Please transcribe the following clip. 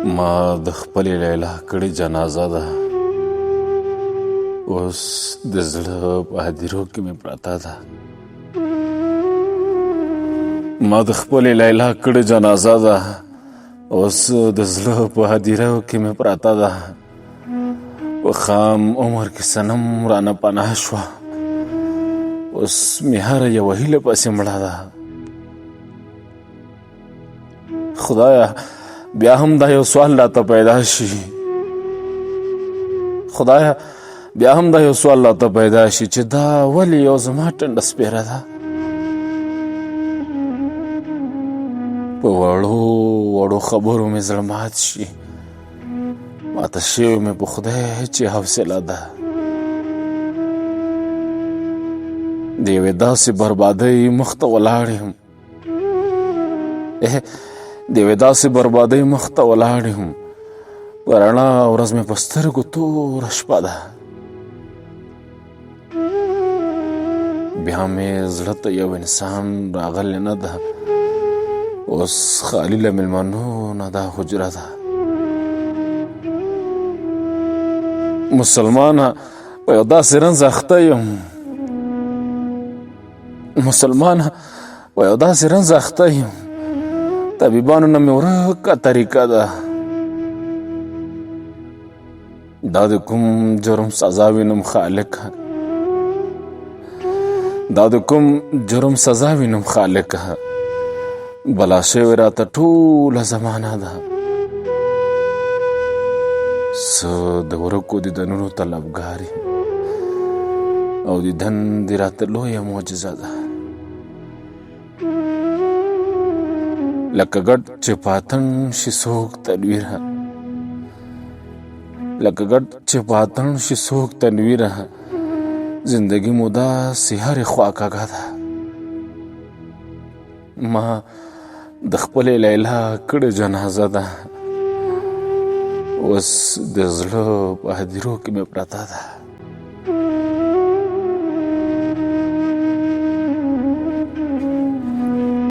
ما د خپلې لیلا کړې جنازه ده، اوس د زړه په هدیرو کې مې پرته ده. ما د خپلې لیلا کړې جنازه ده، اوس د زړه په هدیرو کې مې پرته ده. په خام عمر کې صنم رانه پناه شوه، اوس مې هره یوه هیله پسې مړه ده. خدایه بیا هم دا یو سوال راته پیدا شي، خدایه بیا هم دا یو سوال راته پیدا شي چې دا ولې یو زما ټنډه سپېره ده. په وړو وړو خبرو مې زړه مات شي، ماته شوې مې په خدای چې حوصله ده. د یوې داسې بربادۍ مخ ته ولاړ یم، د یوې داسې بربادۍ مخ ته ولاړ یم، په رڼا ورځ مې په سترګو توره شپه ده. بیا مې زړه ته یو انسان راغلی نه ده، اوس خالي له مېلمنو نه دا حجره ده. مسلمانه په یو داسې رنځ اخته یم، مسلمانه په یو داسې رنځ اخته یم، طبیبانو نه مې ورکه طریقه ده. دا د کوم جرم سزا وینم خالقه، دا د کوم جرم سزا وینم خالقه، بلا شوې راته ټوله زمانه ده. زه د ورکو دیدنونو طلبګار یم، او دیدن دې راته لویه معجزه ده. لکه ګډ چې پاتن شي څوک تنویره، لکه ګډ چې پاتن شي څوک تنویره، زندگی مو داسې هرې خوا کږه ده. ما د خپلې لیلا کړې جنازه ده، اوس د زړه په هدیرو کې مې پرته ده.